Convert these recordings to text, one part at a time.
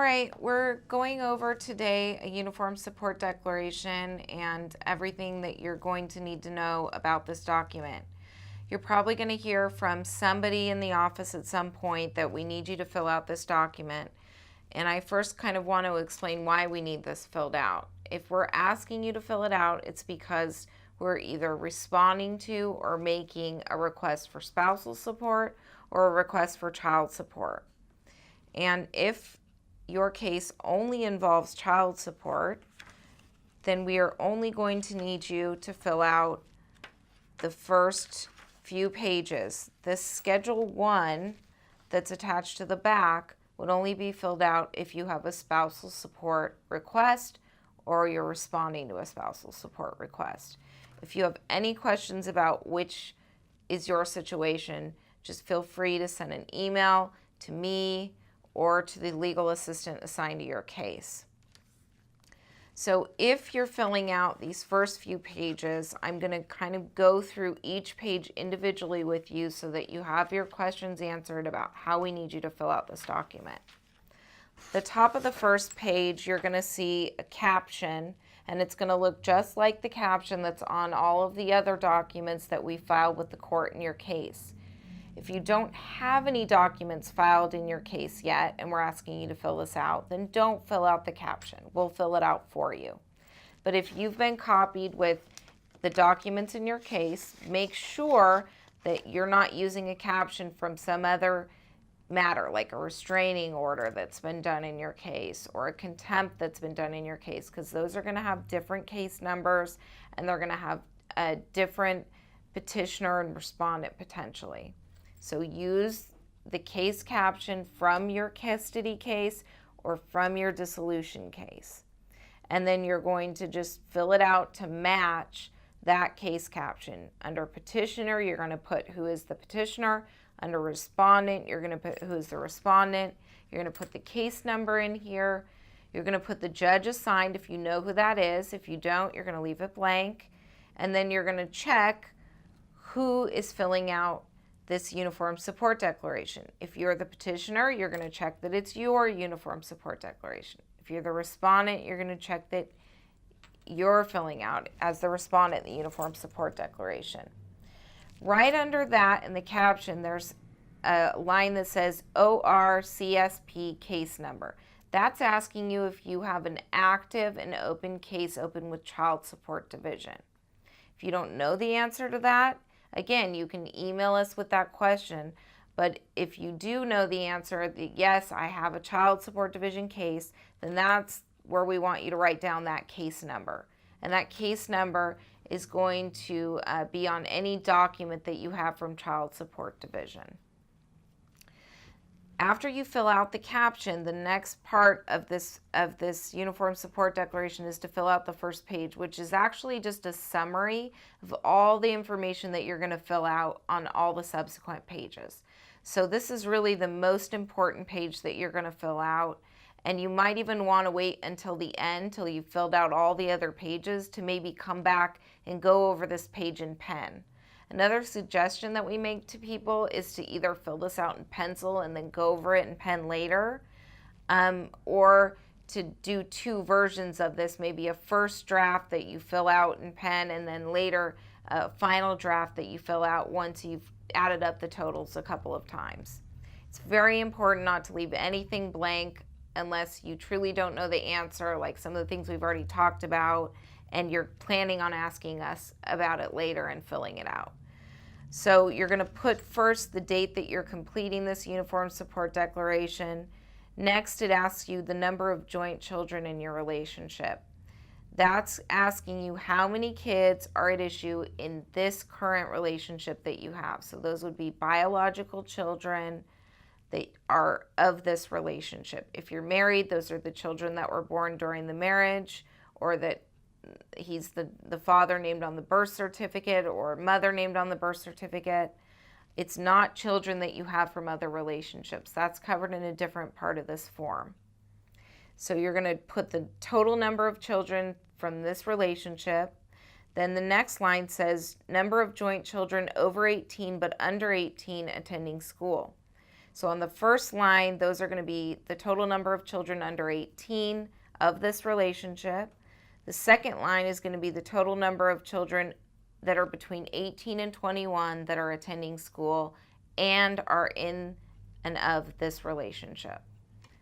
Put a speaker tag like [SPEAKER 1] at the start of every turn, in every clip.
[SPEAKER 1] right, we're going over today a uniform support declaration and everything that you're going to need to know about this document. You're probably going to hear from somebody in the office at some point that we need you to fill out this document. And I first kind of want to explain why we need this filled out. If we're asking you to fill it out, it's because we're either responding to or making a request for spousal support or a request for child support. And if your case only involves child support, then we are only going to need you to fill out the first few pages. This Schedule 1 that's attached to the back would only be filled out if you have a spousal support request or you're responding to a spousal support request. If you have any questions about which is your situation, just feel free to send an email to me or to the legal assistant assigned to your case. So if you're filling out these first few pages, I'm going to kind of go through each page individually with you so that you have your questions answered about how we need you to fill out this document. The top of the first page, you're going to see a caption, and it's going to look just like the caption that's on all of the other documents that we filed with the court in your case. If you don't have any documents filed in your case yet and we're asking you to fill this out, then don't fill out the caption. We'll fill it out for you. But if you've been copied with the documents in your case, make sure that you're not using a caption from some other matter, like a restraining order that's been done in your case or a contempt that's been done in your case, because those are going to have different case numbers and they're going to have a different petitioner and respondent potentially. So use the case caption from your custody case or from your dissolution case. And then you're going to just fill it out to match that case caption. Under petitioner, you're going to put who is the petitioner. Under respondent, you're going to put who is the respondent. You're going to put the case number in here. You're going to put the judge assigned if you know who that is. If you don't, you're going to leave it blank. And then you're going to check who is filling out this uniform support declaration. If you're the petitioner, you're going to check that it's your uniform support declaration. If you're the respondent, you're going to check that you're filling out as the respondent the uniform support declaration. Right under that in the caption, there's a line that says ORCSP case number. That's asking you if you have an active and open case open with Child Support Division. If you don't know the answer to that, again, you can email us with that question, but if you do know the answer, yes, I have a Child Support Division case, then that's where we want you to write down that case number. And that case number is going to be on any document that you have from Child Support Division. After you fill out the caption, the next part of this uniform support declaration is to fill out the first page, which is actually just a summary of all the information that you're going to fill out on all the subsequent pages. So this is really the most important page that you're going to fill out, and you might even want to wait until the end, till you've filled out all the other pages, to maybe come back and go over this page in pen. Another suggestion that we make to people is to either fill this out in pencil and then go over it in pen later, or to do two versions of this, maybe a first draft that you fill out in pen and then later a final draft that you fill out once you've added up the totals a couple of times. It's very important not to leave anything blank unless you truly don't know the answer, like some of the things we've already talked about, and you're planning on asking us about it later and filling it out. So you're going to put first the date that you're completing this uniform support declaration. Next, it asks you the number of joint children in your relationship. That's asking you how many kids are at issue in this current relationship that you have. So those would be biological children that are of this relationship. If you're married, those are the children that were born during the marriage, or that he's the father named on the birth certificate or mother named on the birth certificate. It's not children that you have from other relationships. That's covered in a different part of this form. So you're going to put the total number of children from this relationship. Then the next line says number of joint children over 18 but under 18 attending school. So on the first line, those are going to be the total number of children under 18 of this relationship. The second line is going to be the total number of children that are between 18 and 21 that are attending school and are in and of this relationship.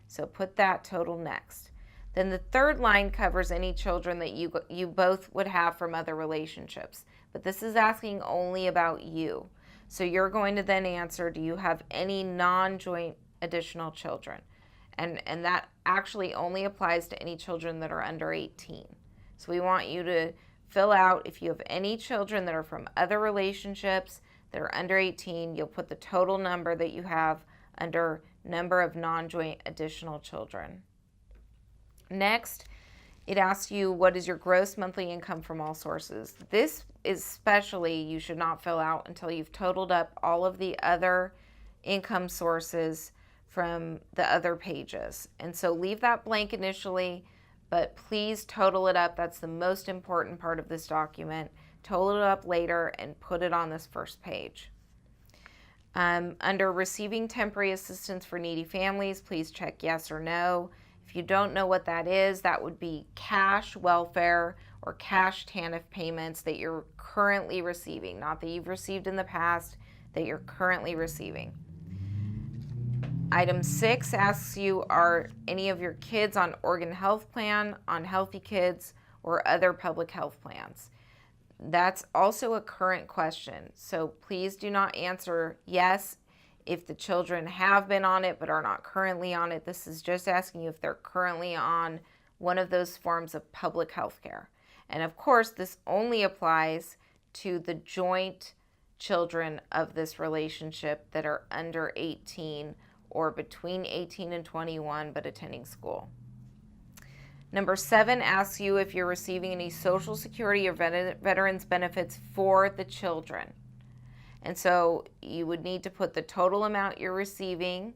[SPEAKER 1] So put that total next. Then the third line covers any children that you both would have from other relationships. But this is asking only about you. So you're going to then answer, do you have any non-joint additional children? And that actually only applies to any children that are under 18. So we want you to fill out if you have any children that are from other relationships that are under 18, you'll put the total number that you have under number of non-joint additional children. Next, it asks you what is your gross monthly income from all sources. This especially you should not fill out until you've totaled up all of the other income sources from the other pages. And so leave that blank initially, but please total it up. That's the most important part of this document. Total it up later and put it on this first page. Under receiving temporary assistance for needy families, please check yes or no. If you don't know what that is, that would be cash welfare or cash TANF payments that you're currently receiving, not that you've received in the past, that you're currently receiving. Item 6 asks you, are any of your kids on Oregon Health Plan, on Healthy Kids, or other public health plans? That's also a current question, so please do not answer yes if the children have been on it but are not currently on it. This is just asking you if they're currently on one of those forms of public health care. And of course, this only applies to the joint children of this relationship that are under 18 or between 18 and 21 but attending school. Number 7 asks you if you're receiving any Social Security or veterans benefits for the children. And so you would need to put the total amount you're receiving,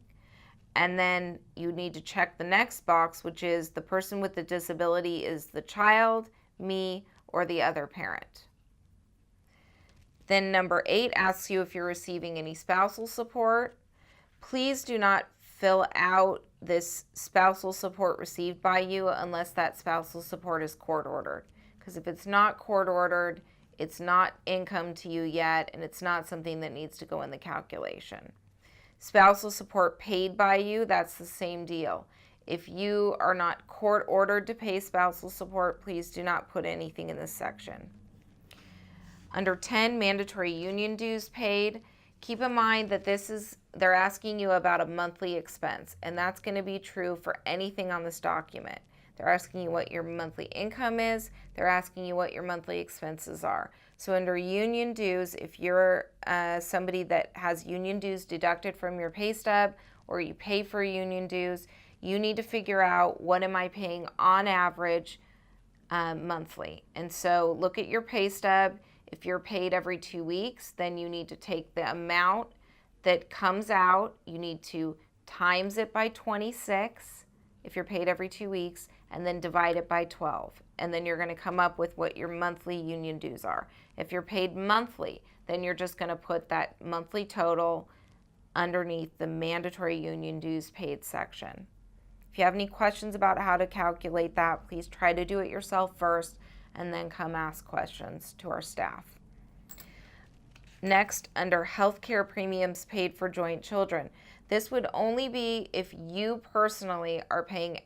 [SPEAKER 1] and then you need to check the next box, which is the person with the disability is the child, me, or the other parent. Then number 8 asks you if you're receiving any spousal support. Please do not fill out this spousal support received by you unless that spousal support is court ordered. Because if it's not court ordered, it's not income to you yet, and it's not something that needs to go in the calculation. Spousal support paid by you, that's the same deal. If you are not court ordered to pay spousal support, please do not put anything in this section. Under 10, mandatory union dues paid. Keep in mind that they're asking you about a monthly expense, and that's going to be true for anything on this document. They're asking you what your monthly income is. They're asking you what your monthly expenses are. So under union dues, if you're somebody that has union dues deducted from your pay stub or you pay for union dues, you need to figure out what am I paying on average monthly. And so look at your pay stub. If you're paid every 2 weeks, then you need to take the amount that comes out, you need to times it by 26 if you're paid every 2 weeks, and then divide it by 12. And then you're going to come up with what your monthly union dues are. If you're paid monthly, then you're just going to put that monthly total underneath the mandatory union dues paid section. If you have any questions about how to calculate that, please try to do it yourself first and then come ask questions to our staff. Next, under healthcare premiums paid for joint children. This would only be if you personally are paying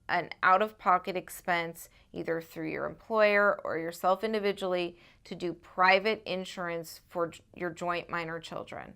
[SPEAKER 1] an out-of-pocket expense either through your employer or yourself individually to do private insurance for your joint minor children,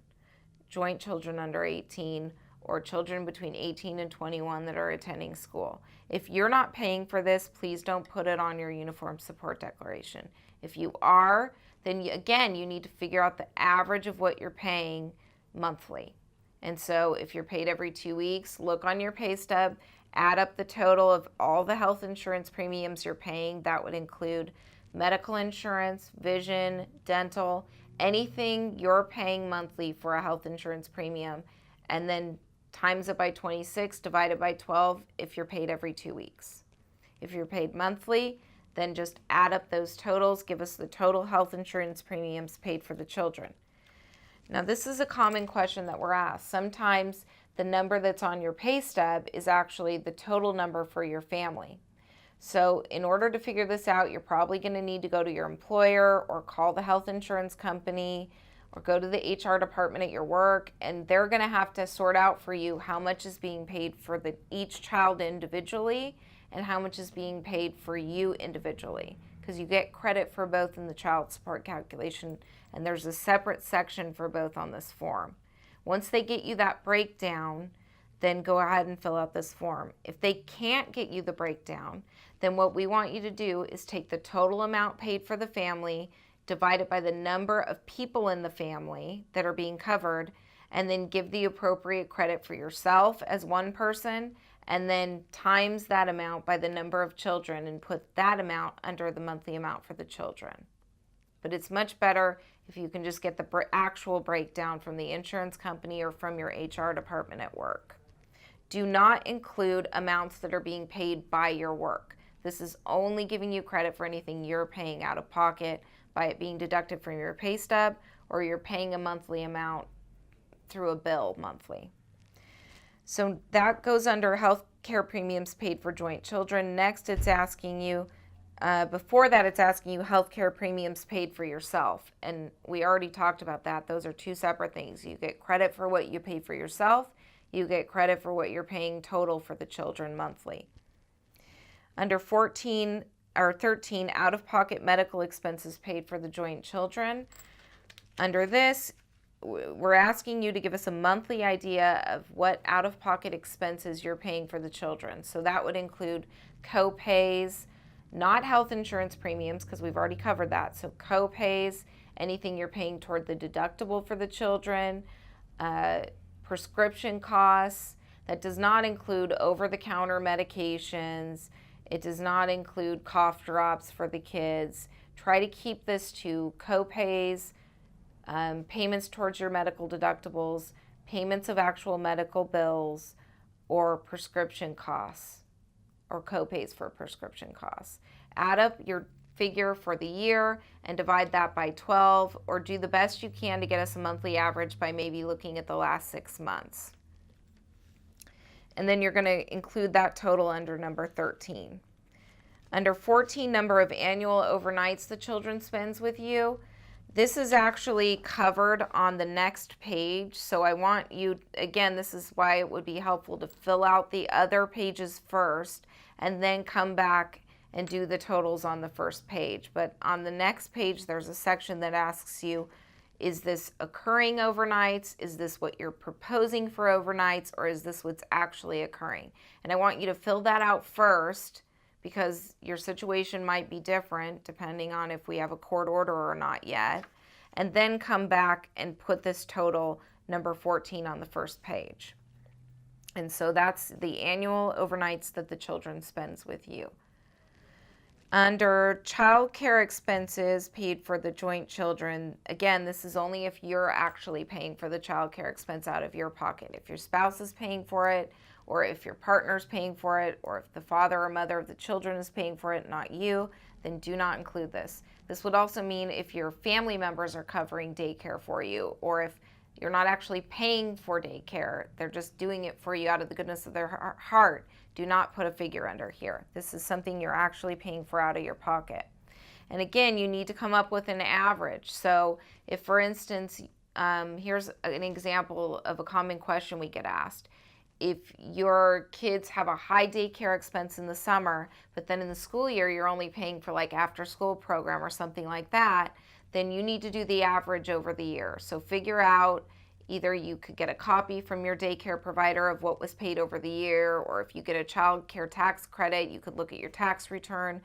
[SPEAKER 1] joint children under 18, or children between 18 and 21 that are attending school. If you're not paying for this, please don't put it on your uniform support declaration. If you are, then again, you need to figure out the average of what you're paying monthly. And so if you're paid every 2 weeks, look on your pay stub, add up the total of all the health insurance premiums you're paying. That would include medical insurance, vision, dental, anything you're paying monthly for a health insurance premium, and then times it by 26, divided by 12 if you're paid every 2 weeks. If you're paid monthly, then just add up those totals, give us the total health insurance premiums paid for the children. Now, this is a common question that we're asked. Sometimes the number that's on your pay stub is actually the total number for your family. So in order to figure this out, you're probably going to need to go to your employer or call the health insurance company or go to the HR department at your work, and they're going to have to sort out for you how much is being paid for each child individually and how much is being paid for you individually, because you get credit for both in the child support calculation, and there's a separate section for both on this form. Once they get you that breakdown, then go ahead and fill out this form. If they can't get you the breakdown, then what we want you to do is take the total amount paid for the family, divide it by the number of people in the family that are being covered, and then give the appropriate credit for yourself as one person, and then times that amount by the number of children and put that amount under the monthly amount for the children. But it's much better if you can just get the actual breakdown from the insurance company or from your HR department at work. Do not include amounts that are being paid by your work. This is only giving you credit for anything you're paying out of pocket by it being deducted from your pay stub, or you're paying a monthly amount through a bill monthly. So that goes under health care premiums paid for joint children. Next, it's asking you, before that, it's asking you health care premiums paid for yourself. And we already talked about that. Those are two separate things. You get credit for what you pay for yourself. You get credit for what you're paying total for the children monthly. Under 13, out-of-pocket medical expenses paid for the joint children. Under this, we're asking you to give us a monthly idea of what out-of-pocket expenses you're paying for the children. So that would include co-pays, not health insurance premiums, because we've already covered that. So co-pays, anything you're paying toward the deductible for the children, prescription costs. That does not include over-the-counter medications. It does not include cough drops for the kids. Try to keep this to co-pays, payments towards your medical deductibles, payments of actual medical bills, or prescription costs, or co-pays for prescription costs. Add up your figure for the year and divide that by 12, or do the best you can to get us a monthly average by maybe looking at the last 6 months. And then you're going to include that total under number 13. Under 14, number of annual overnights the children spends with you. This is actually covered on the next page. So I want you, again, this is why it would be helpful to fill out the other pages first and then come back and do the totals on the first page. But on the next page, there's a section that asks you, is this occurring overnights? Is this what you're proposing for overnights? Or is this what's actually occurring? And I want you to fill that out first, because your situation might be different depending on if we have a court order or not yet. And then come back and put this total, number 14, on the first page. And so that's the annual overnights that the children spends with you. Under child care expenses paid for the joint children, again, this is only if you're actually paying for the child care expense out of your pocket. If your spouse is paying for it, or if your partner's paying for it, or if the father or mother of the children is paying for it, not you, then do not include this. This would also mean if your family members are covering daycare for you, or if you're not actually paying for daycare, they're just doing it for you out of the goodness of their heart. Do not put a figure under here. This is something you're actually paying for out of your pocket. And again, you need to come up with an average. So if, for instance, here's an example of a common question we get asked. If your kids have a high daycare expense in the summer, but then in the school year you're only paying for like after school program or something like that, then you need to do the average over the year. So figure out, either you could get a copy from your daycare provider of what was paid over the year, or if you get a child care tax credit, you could look at your tax return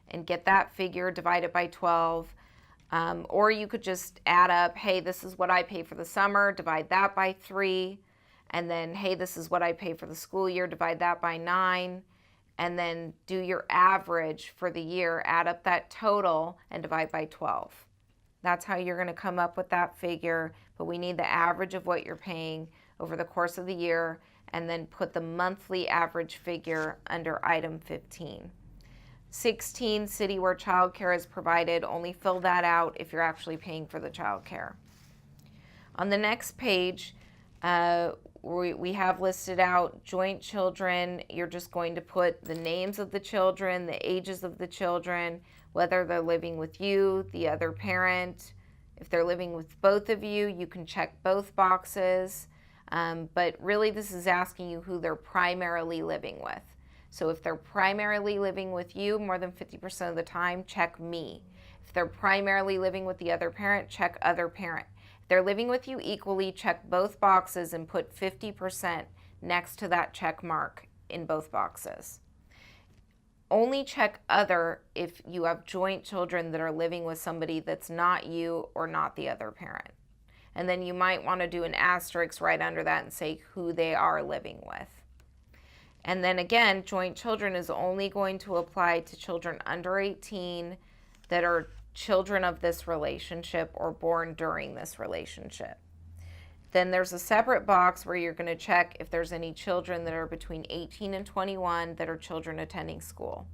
[SPEAKER 1] and get that figure, divide it by 12. Or you could just add up, hey, this is what I pay for the summer, divide that by 3. And then, hey, this is what I pay for the school year, divide that by 9. And then do your average for the year, add up that total and divide by 12. That's how you're going to come up with that figure, but we need the average of what you're paying over the course of the year, and then put the monthly average figure under item 15. 16, city where child care is provided, only fill that out if you're actually paying for the child care. On the next page, we have listed out joint children. You're just going to put the names of the children, the ages of the children, whether they're living with you, the other parent. If they're living with both of you, you can check both boxes. But really this is asking you who they're primarily living with. So if they're primarily living with you more than 50% of the time, check me. If they're primarily living with the other parent, check other parent. If they're living with you equally, check both boxes and put 50% next to that check mark in both boxes. Only check other if you have joint children that are living with somebody that's not you or not the other parent. And then you might want to do an asterisk right under that and say who they are living with. And then again, joint children is only going to apply to children under 18 that are children of this relationship or born during this relationship. Then there's a separate box where you're going to check if there's any children that are between 18 and 21 that are children attending school.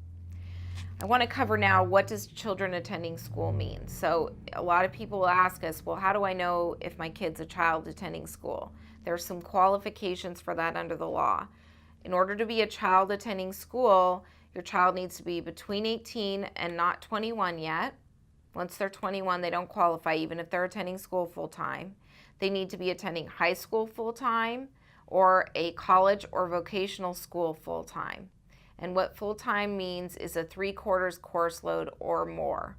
[SPEAKER 1] I want to cover now, what does children attending school mean? So a lot of people will ask us, well, how do I know if my kid's a child attending school? There are some qualifications for that under the law. In order to be a child attending school, your child needs to be between 18 and not 21 yet. Once they're 21, they don't qualify even if they're attending school full-time. They need to be attending high school full-time or a college or vocational school full-time. And what full-time means is a 3/4 course load or more.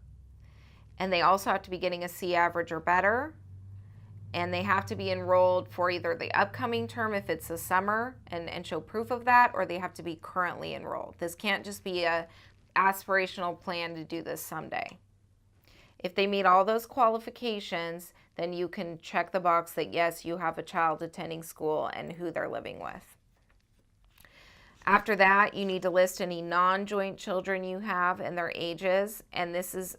[SPEAKER 1] And they also have to be getting a C average or better. And they have to be enrolled for either the upcoming term if it's a summer and show proof of that, or they have to be currently enrolled. This can't just be a aspirational plan to do this someday. If they meet all those qualifications, then you can check the box that yes, you have a child attending school and who they're living with. After that, you need to list any non-joint children you have and their ages, and this is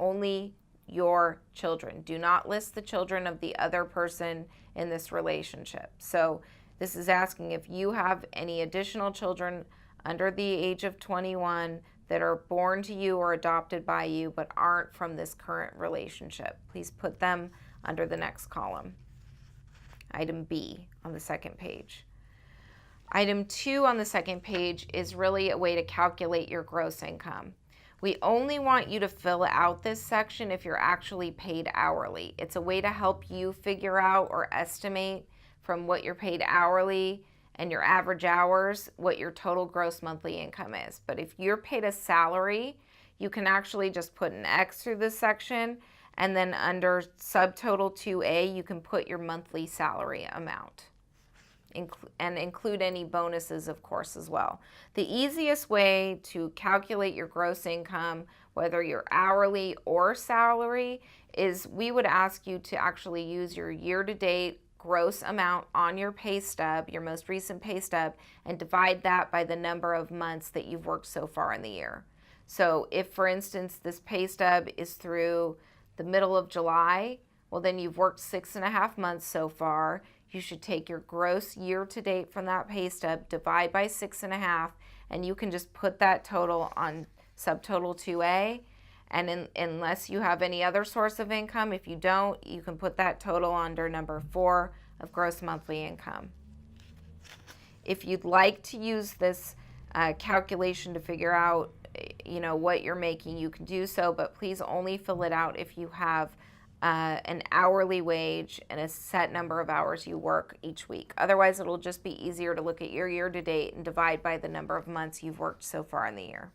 [SPEAKER 1] only your children. Do not list the children of the other person in this relationship. So this is asking if you have any additional children under the age of 21 that are born to you or adopted by you but aren't from this current relationship. Please put them under the next column. Item B on the second page. Item 2 on the second page is really a way to calculate your gross income. We only want you to fill out this section if you're actually paid hourly. It's a way to help you figure out or estimate from what you're paid hourly and your average hours what your total gross monthly income is. But if you're paid a salary, you can actually just put an X through this section, and then under subtotal 2A, you can put your monthly salary amount. And include any bonuses, of course, as well. The easiest way to calculate your gross income, whether you're hourly or salary, is we would ask you to actually use your year-to-date gross amount on your pay stub, your most recent pay stub, and divide that by the number of months that you've worked so far in the year. So if, for instance, this pay stub is through the middle of July, well, then you've worked 6.5 months so far. You should take your gross year-to-date from that pay stub, divide by 6.5, and you can just put that total on subtotal 2A. And unless you have any other source of income, if you don't, you can put that total under number 4 of gross monthly income. If you'd like to use this calculation to figure out, what you're making, you can do so, but please only fill it out if you have an hourly wage and a set number of hours you work each week. Otherwise, it'll just be easier to look at your year-to-date and divide by the number of months you've worked so far in the year.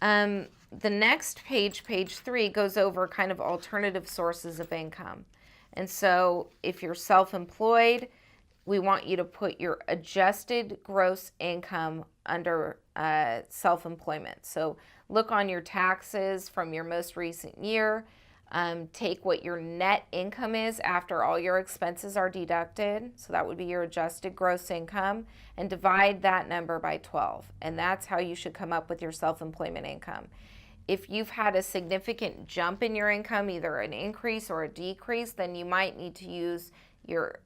[SPEAKER 1] The next page, page 3, goes over kind of alternative sources of income. And so if you're self-employed, we want you to put your adjusted gross income under self-employment. So look on your taxes from your most recent year. Take what your net income is after all your expenses are deducted, so that would be your adjusted gross income, and divide that number by 12. And that's how you should come up with your self-employment income. If you've had a significant jump in your income, either an increase or a decrease, then you might need to use your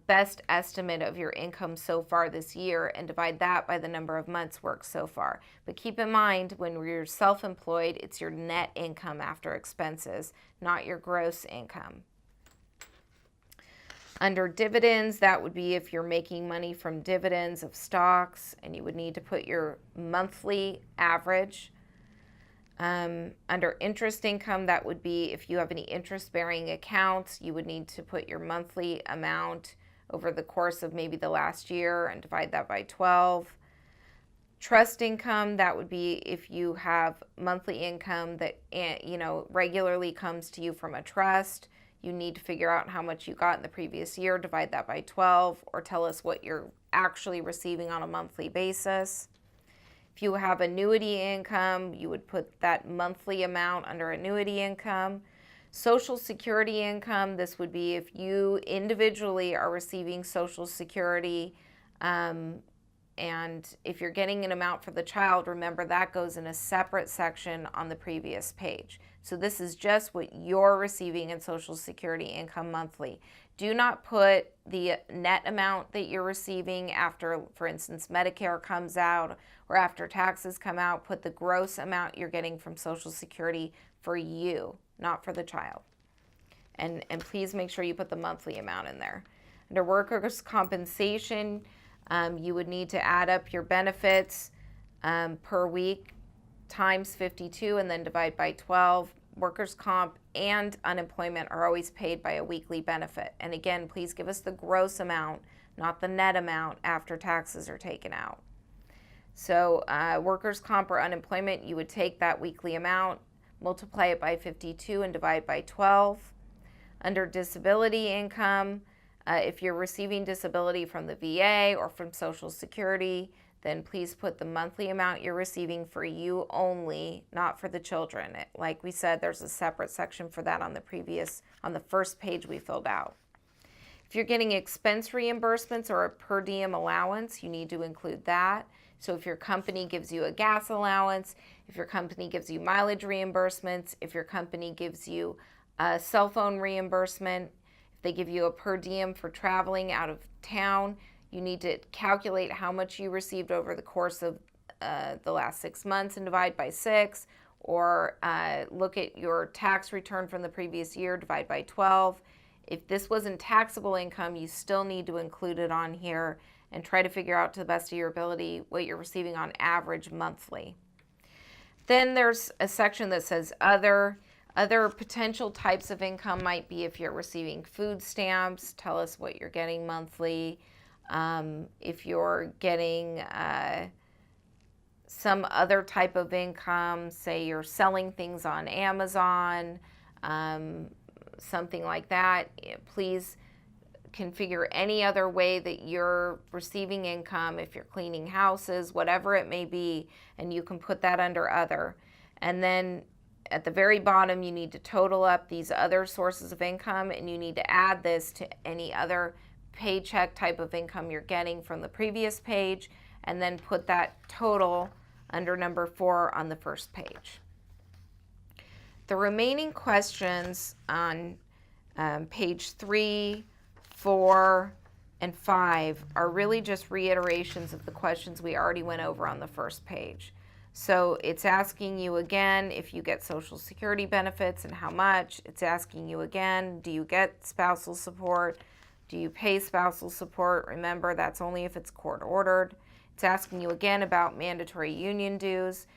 [SPEAKER 1] best estimate of your income so far this year and divide that by the number of months worked so far. But keep in mind, when you're self-employed, it's your net income after expenses, not your gross income. Under dividends, that would be if you're making money from dividends of stocks, and you would need to put your monthly average. Under interest income, that would be if you have any interest-bearing accounts, you would need to put your monthly amount over the course of maybe the last year and divide that by 12. Trust income, that would be if you have monthly income that regularly comes to you from a trust. You need to figure out how much you got in the previous year, divide that by 12, or tell us what you're actually receiving on a monthly basis. If you have annuity income, you would put that monthly amount under annuity income. Social Security income, this would be if you individually are receiving Social Security, and if you're getting an amount for the child, remember that goes in a separate section on the previous page. So this is just what you're receiving in Social Security income monthly. Do not put the net amount that you're receiving after, for instance, Medicare comes out or after taxes come out. Put the gross amount you're getting from Social Security for you, not for the child. And please make sure you put the monthly amount in there. Under workers' compensation, you would need to add up your benefits per week times 52 and then divide by 12. Workers' comp and unemployment are always paid by a weekly benefit. And again, please give us the gross amount, not the net amount after taxes are taken out. So workers' comp or unemployment, you would take that weekly amount, multiply it by 52 and divide by 12. Under disability income, if you're receiving disability from the VA or from Social Security, then please put the monthly amount you're receiving for you only, not for the children. Like we said, there's a separate section for that on the first page we filled out. If you're getting expense reimbursements or a per diem allowance, you need to include that. So if your company gives you a gas allowance, if your company gives you mileage reimbursements, if your company gives you a cell phone reimbursement, if they give you a per diem for traveling out of town, you need to calculate how much you received over the course of the last 6 months and divide by 6, or look at your tax return from the previous year, divide by 12. If this wasn't taxable income, you still need to include it on here and try to figure out to the best of your ability what you're receiving on average monthly. Then there's a section that says other. Other potential types of income might be if you're receiving food stamps, tell us what you're getting monthly. If you're getting some other type of income, say you're selling things on Amazon, something like that, please configure any other way that you're receiving income, if you're cleaning houses, whatever it may be, and you can put that under other. And then at the very bottom, you need to total up these other sources of income, and you need to add this to any other paycheck type of income you're getting from the previous page, and then put that total under number 4 on the first page. The remaining questions on page 3, 4, and 5 are really just reiterations of the questions we already went over on the first page. So it's asking you again if you get Social Security benefits and how much. It's asking you again, do you get spousal support? Do you pay spousal support? Remember, that's only if it's court ordered. It's asking you again about mandatory union dues.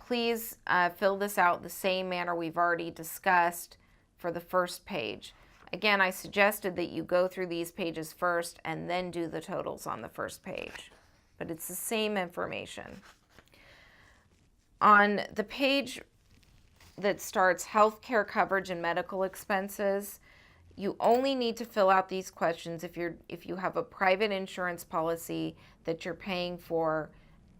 [SPEAKER 1] Please fill this out the same manner we've already discussed for the first page. Again, I suggested that you go through these pages first and then do the totals on the first page, but it's the same information. On the page that starts healthcare coverage and medical expenses, you only need to fill out these questions if you have a private insurance policy that you're paying for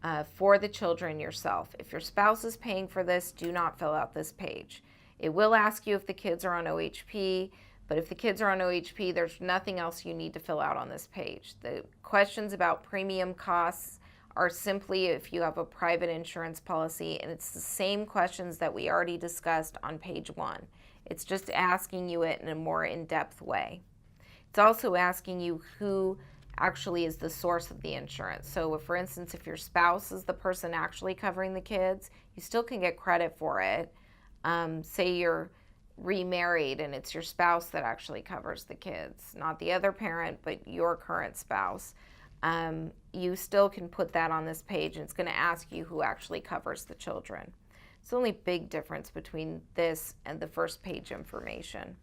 [SPEAKER 1] the children yourself. If your spouse is paying for this, do not fill out this page. It will ask you if the kids are on OHP, but if the kids are on OHP, there's nothing else you need to fill out on this page. The questions about premium costs are simply if you have a private insurance policy, and it's the same questions that we already discussed on page 1. It's just asking you it in a more in-depth way. It's also asking you who actually is the source of the insurance. So if, for instance, if your spouse is the person actually covering the kids, you still can get credit for it. Say remarried and it's your spouse that actually covers the kids, not the other parent, but your current spouse, you still can put that on this page, and it's going to ask you who actually covers the children. It's the only big difference between this and the first page information.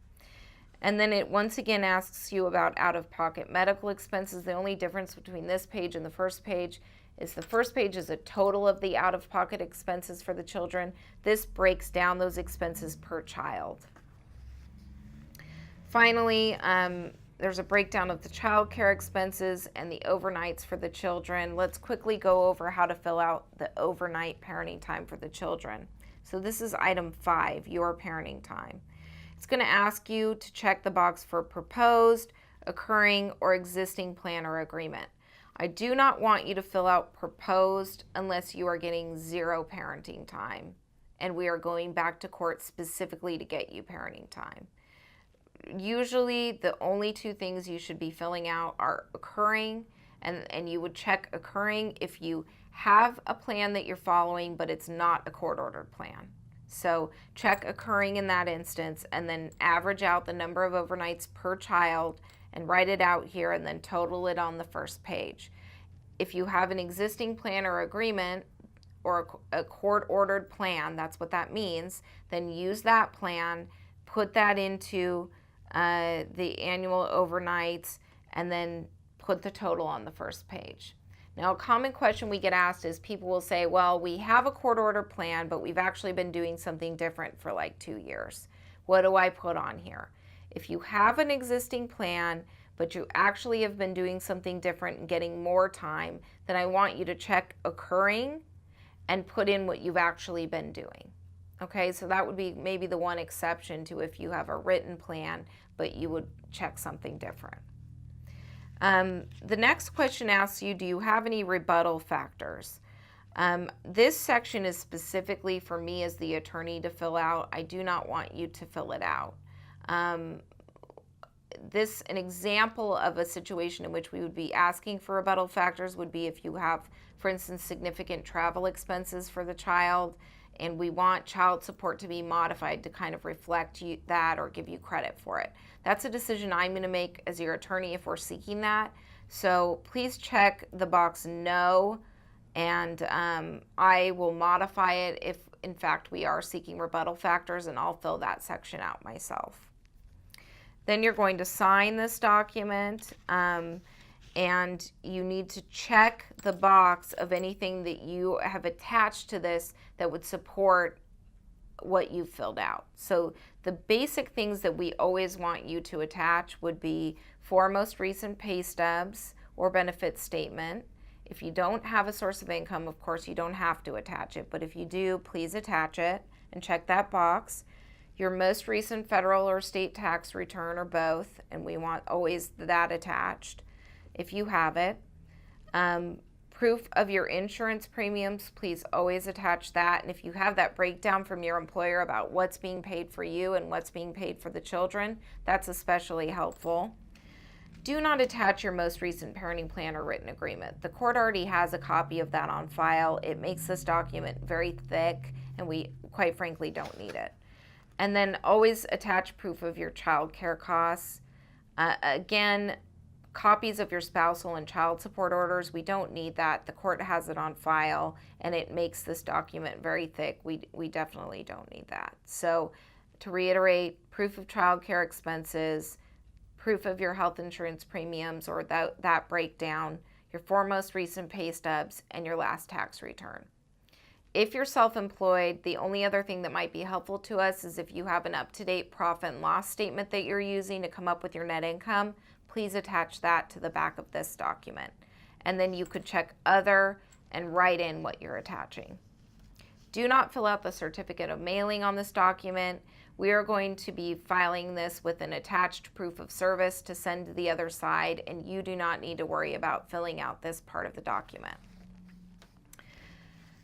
[SPEAKER 1] And then it once again asks you about out-of-pocket medical expenses. The only difference between this page and the first page is the first page is a total of the out-of-pocket expenses for the children. This breaks down those expenses per child. Finally, there's a breakdown of the child care expenses and the overnights for the children. Let's quickly go over how to fill out the overnight parenting time for the children. So this is item 5, your parenting time. It's going to ask you to check the box for proposed, occurring, or existing plan or agreement. I do not want you to fill out proposed unless you are getting 0 parenting time and we are going back to court specifically to get you parenting time. Usually the only 2 things you should be filling out are occurring, and you would check occurring if you have a plan that you're following but it's not a court-ordered plan. So check occurring in that instance, and then average out the number of overnights per child and write it out here and then total it on the first page. If you have an existing plan or agreement or a court-ordered plan, that's what that means, then use that plan, put that into the annual overnights, and then put the total on the first page. Now, a common question we get asked is people will say, well, we have a court-ordered plan, but we've actually been doing something different for like 2 years. What do I put on here? If you have an existing plan, but you actually have been doing something different and getting more time, then I want you to check occurring and put in what you've actually been doing. Okay, so that would be maybe the one exception to if you have a written plan, but you would check something different. The next question asks you, do you have any rebuttal factors? This section is specifically for me as the attorney to fill out. I do not want you to fill it out. An example of a situation in which we would be asking for rebuttal factors would be if you have, for instance, significant travel expenses for the child, and we want child support to be modified to kind of reflect that or give you credit for it. That's a decision I'm going to make as your attorney if we're seeking that. So please check the box no, and I will modify it if in fact we are seeking rebuttal factors, and I'll fill that section out myself. Then you're going to sign this document, and you need to check the box of anything that you have attached to this that would support what you filled out. So the basic things that we always want you to attach would be 4 most recent pay stubs or benefit statement. If you don't have a source of income, of course you don't have to attach it, but if you do, please attach it and check that box. Your most recent federal or state tax return or both, and we want always that attached if you have it. Proof of your insurance premiums, please always attach that. And if you have that breakdown from your employer about what's being paid for you and what's being paid for the children, that's especially helpful. Do not attach your most recent parenting plan or written agreement. The court already has a copy of that on file. It makes this document very thick, and we quite frankly don't need it. And then always attach proof of your child care costs. Again, copies of your spousal and child support orders, we don't need that. The court has it on file, and it makes this document very thick. We definitely don't need that. So to reiterate, proof of child care expenses, proof of your health insurance premiums or that breakdown, your 4 most recent pay stubs, and your last tax return. If you're self-employed, the only other thing that might be helpful to us is if you have an up-to-date profit and loss statement that you're using to come up with your net income, please attach that to the back of this document. And then you could check other and write in what you're attaching. Do not fill out the certificate of mailing on this document. We are going to be filing this with an attached proof of service to send to the other side, and you do not need to worry about filling out this part of the document.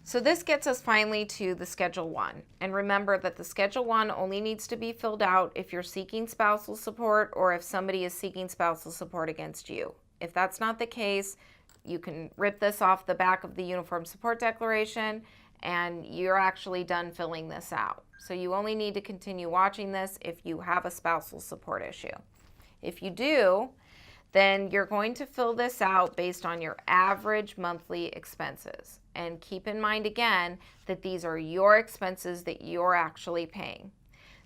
[SPEAKER 1] So this gets us finally to the Schedule 1. And remember that the Schedule 1 only needs to be filled out if you're seeking spousal support or if somebody is seeking spousal support against you. If that's not the case, you can rip this off the back of the Uniform Support Declaration and you're actually done filling this out. So you only need to continue watching this if you have a spousal support issue. If you do, then you're going to fill this out based on your average monthly expenses. And keep in mind again that these are your expenses that you're actually paying.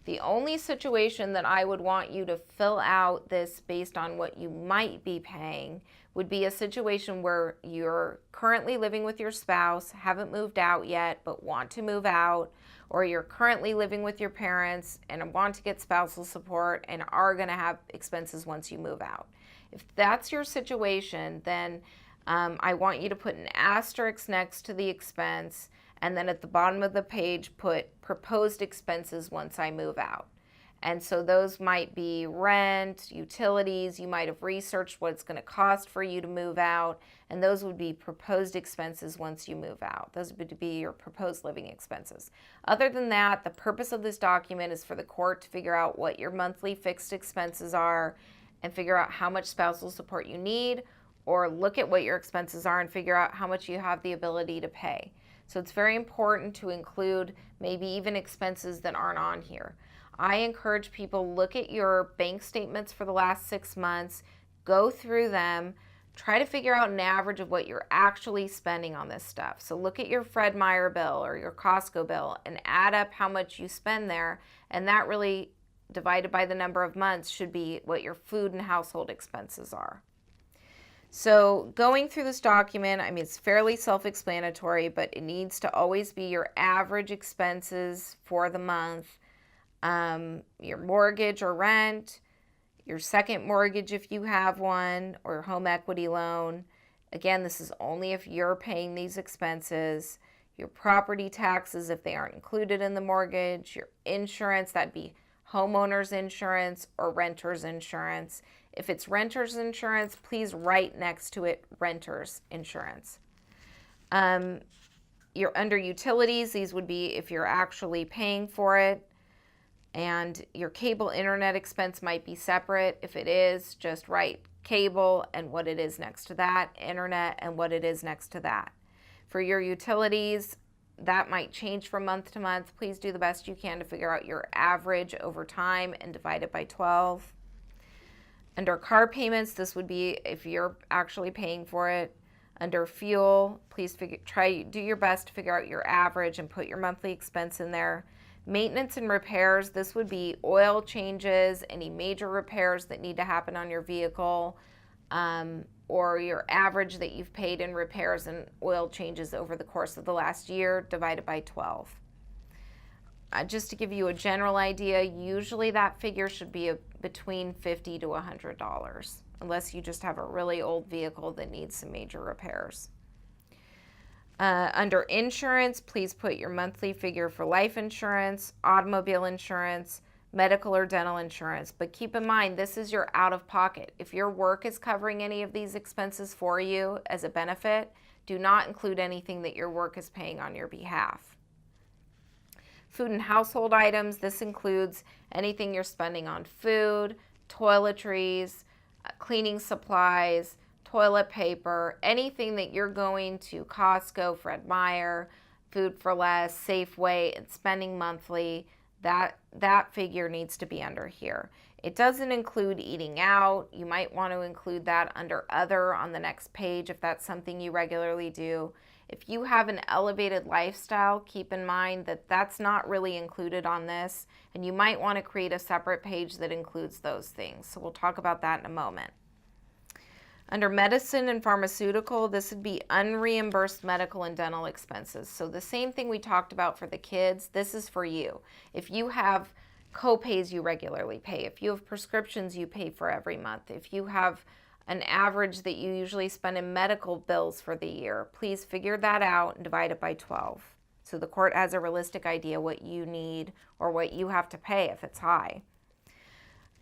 [SPEAKER 1] The only situation that I would want you to fill out this based on what you might be paying would be a situation where you're currently living with your spouse, haven't moved out yet, but want to move out, or you're currently living with your parents and want to get spousal support and are going to have expenses once you move out. If that's your situation, then I want you to put an asterisk next to the expense, and then at the bottom of the page put proposed expenses once I move out. And so those might be rent, utilities. You might have researched what it's going to cost for you to move out, and those would be proposed expenses once you move out. Those would be your proposed living expenses. Other than that, the purpose of this document is for the court to figure out what your monthly fixed expenses are and figure out how much spousal support you need, or look at what your expenses are and figure out how much you have the ability to pay. So it's very important to include maybe even expenses that aren't on here. I encourage people, look at your bank statements for the last 6 months, go through them, try to figure out an average of what you're actually spending on this stuff. So look at your Fred Meyer bill or your Costco bill and add up how much you spend there, and that really divided by the number of months should be what your food and household expenses are. So going through this document, I mean, it's fairly self-explanatory, but it needs to always be your average expenses for the month, your mortgage or rent, your second mortgage if you have one, or home equity loan. Again, this is only if you're paying these expenses. Your property taxes if they aren't included in the mortgage, your insurance, that'd be homeowner's insurance or renter's insurance. If it's renter's insurance, please write next to it renter's insurance. You're under utilities. These would be if you're actually paying for it. And your cable internet expense might be separate. If it is, just write cable and what it is next to that, internet and what it is next to that. For your utilities, that might change from month to month. Please do the best you can to figure out your average over time and divide it by 12. Under car payments, this would be if you're actually paying for it. Under fuel, please do your best to figure out your average and put your monthly expense in there. Maintenance and repairs, this would be oil changes, any major repairs that need to happen on your vehicle, or your average that you've paid in repairs and oil changes over the course of the last year, divided by 12. Just to give you a general idea, usually that figure should be between $50 to $100, unless you just have a really old vehicle that needs some major repairs. Under insurance, please put your monthly figure for life insurance, automobile insurance, medical or dental insurance. But keep in mind, this is your out-of-pocket. If your work is covering any of these expenses for you as a benefit, do not include anything that your work is paying on your behalf. Food and household items, this includes anything you're spending on food, toiletries, cleaning supplies, toilet paper, anything that you're going to Costco, Fred Meyer, Food for Less, Safeway, and spending monthly, that figure needs to be under here. It doesn't include eating out. You might want to include that under other on the next page if that's something you regularly do. If you have an elevated lifestyle, keep in mind that that's not really included on this, and you might want to create a separate page that includes those things. So we'll talk about that in a moment. Under medicine and pharmaceutical, this would be unreimbursed medical and dental expenses. So the same thing we talked about for the kids, this is for you. If you have co-pays you regularly pay, if you have prescriptions you pay for every month, if you have an average that you usually spend in medical bills for the year, please figure that out and divide it by 12. So the court has a realistic idea what you need or what you have to pay if it's high.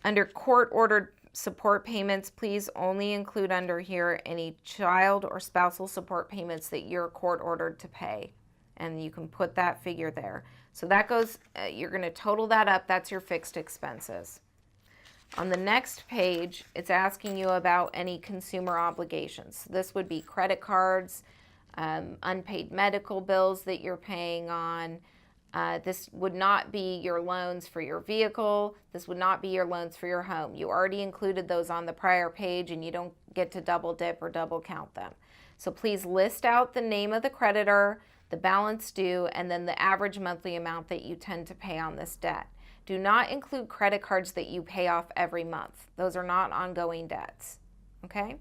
[SPEAKER 1] Under court-ordered support payments, please only include under here any child or spousal support payments that you're court-ordered to pay. And you can put that figure there. So that goes, you're going to total that up. That's your fixed expenses. On the next page, it's asking you about any consumer obligations. This would be credit cards, unpaid medical bills that you're paying on. This would not be your loans for your vehicle. This would not be your loans for your home. You already included those on the prior page and you don't get to double dip or double count them. So please list out the name of the creditor, the balance due, and then the average monthly amount that you tend to pay on this debt. Do not include credit cards that you pay off every month. Those are not ongoing debts, okay?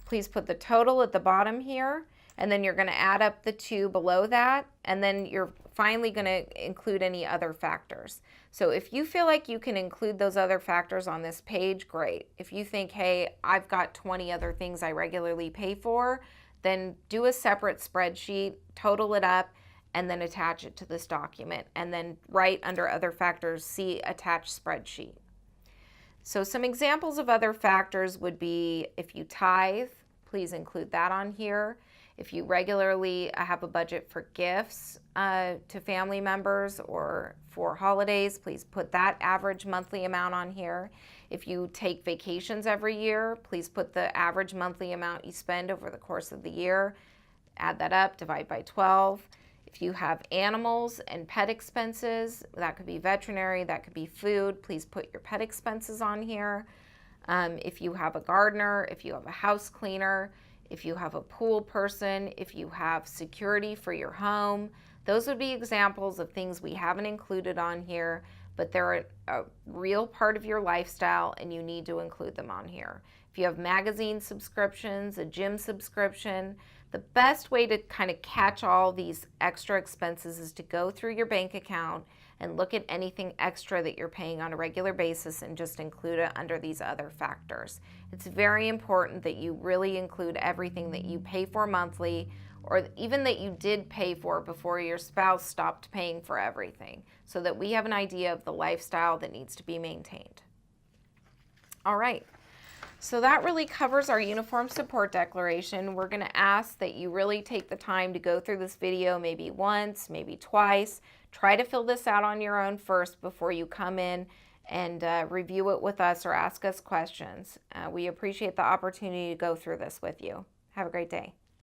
[SPEAKER 1] Please put the total at the bottom here, and then you're going to add up the two below that, and then you're finally going to include any other factors. So if you feel like you can include those other factors on this page, great. If you think, hey, I've got 20 other things I regularly pay for, then do a separate spreadsheet, total it up, and then attach it to this document. And then right under other factors, see attached spreadsheet. So some examples of other factors would be if you tithe, please include that on here. If you regularly have a budget for gifts to family members or for holidays, please put that average monthly amount on here. If you take vacations every year, please put the average monthly amount you spend over the course of the year. Add that up, divide by 12. If you have animals and pet expenses, that could be veterinary, that could be food, please put your pet expenses on here. If you have a gardener, if you have a house cleaner, if you have a pool person, if you have security for your home, those would be examples of things we haven't included on here, but they're a real part of your lifestyle and you need to include them on here. If you have magazine subscriptions, a gym subscription, the best way to kind of catch all these extra expenses is to go through your bank account and look at anything extra that you're paying on a regular basis and just include it under these other factors. It's very important that you really include everything that you pay for monthly or even that you did pay for before your spouse stopped paying for everything, so that we have an idea of the lifestyle that needs to be maintained. All right. So that really covers our Uniform Support Declaration. We're going to ask that you really take the time to go through this video maybe once, maybe twice. Try to fill this out on your own first before you come in and review it with us or ask us questions. We appreciate the opportunity to go through this with you. Have a great day.